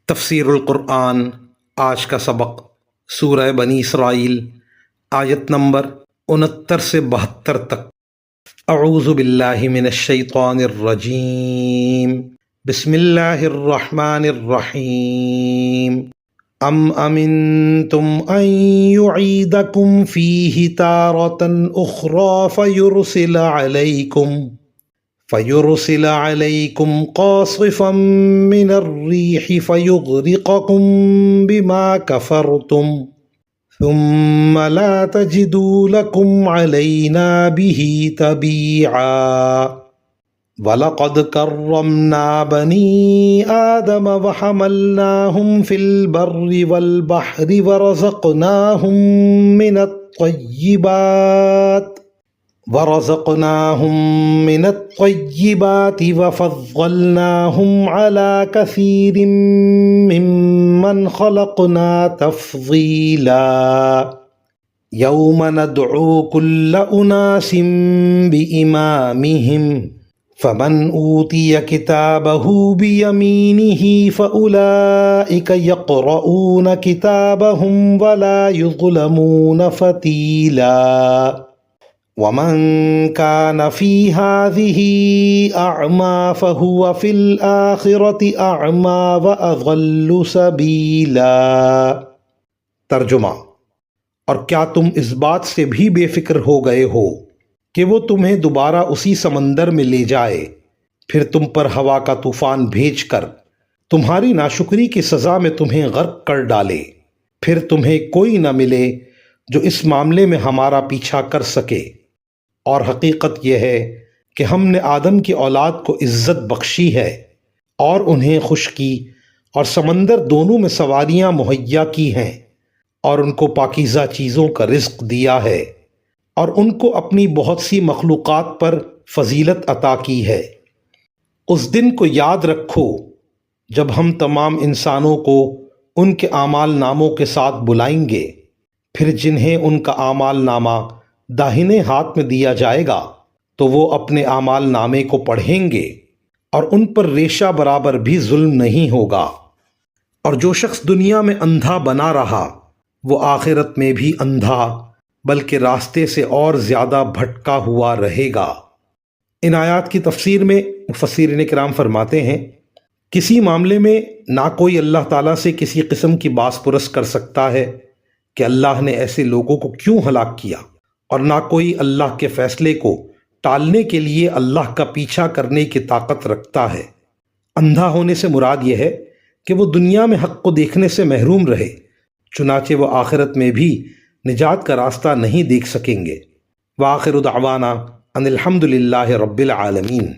تفسیر القرآن آج کا سبق سورہ بنی اسرائیل آیت نمبر 69 سے 72 تک۔ اعوذ باللہ من الشیطان الرجیم، بسم اللہ الرحمن الرحیم۔ ام امنتم ان یعیدکم فیہ تارۃ اخری فیرسل علیکم قاصفا من الریح فیغرقکم بما کفرتم ثم لا تجدوا لکم علینا بہ تبیعا۔ وَلَقَدْ كَرَّمْنَا بَنِي آدَمَ وَحَمَلْنَاهُمْ فِي الْبَرِّ وَالْبَحْرِ ورزقناهم من الطيبات وفضلناهم على كثير ممن خلقنا تفضيلا۔ يوم ندعو كل أناس بإمامهم فمن أوتي كتابه بيمينه فأولئك يقرؤون كتابهم ولا يظلمون فتيلا۔ ومن كان في هذه أعمى فهو في الآخرة أعمى وأضل سبيلا۔ ترجمہ: اور کیا تم اس بات سے بھی بے فکر ہو گئے ہو کہ وہ تمہیں دوبارہ اسی سمندر میں لے جائے، پھر تم پر ہوا کا طوفان بھیج کر تمہاری ناشکری کی سزا میں تمہیں غرق کر ڈالے، پھر تمہیں کوئی نہ ملے جو اس معاملے میں ہمارا پیچھا کر سکے۔ اور حقیقت یہ ہے کہ ہم نے آدم کی اولاد کو عزت بخشی ہے اور انہیں خشکی اور سمندر دونوں میں سواریاں مہیا کی ہیں، اور ان کو پاکیزہ چیزوں کا رزق دیا ہے، اور ان کو اپنی بہت سی مخلوقات پر فضیلت عطا کی ہے۔ اس دن کو یاد رکھو جب ہم تمام انسانوں کو ان کے اعمال ناموں کے ساتھ بلائیں گے، پھر جنہیں ان کا اعمال نامہ داہنے ہاتھ میں دیا جائے گا تو وہ اپنے اعمال نامے کو پڑھیں گے، اور ان پر ریشہ برابر بھی ظلم نہیں ہوگا۔ اور جو شخص دنیا میں اندھا بنا رہا وہ آخرت میں بھی اندھا بلکہ راستے سے اور زیادہ بھٹکا ہوا رہے گا۔ ان آیات کی تفسیر میں مفسرین کرام فرماتے ہیں، کسی معاملے میں نہ کوئی اللہ تعالیٰ سے کسی قسم کی باس پرس کر سکتا ہے کہ اللہ نے ایسے لوگوں کو کیوں ہلاک کیا، اور نہ کوئی اللہ کے فیصلے کو ٹالنے کے لیے اللہ کا پیچھا کرنے کی طاقت رکھتا ہے۔ اندھا ہونے سے مراد یہ ہے کہ وہ دنیا میں حق کو دیکھنے سے محروم رہے، چنانچہ وہ آخرت میں بھی نجات کا راستہ نہیں دیکھ سکیں گے۔ وآخر دعوانا ان الحمد للہ رب العالمین۔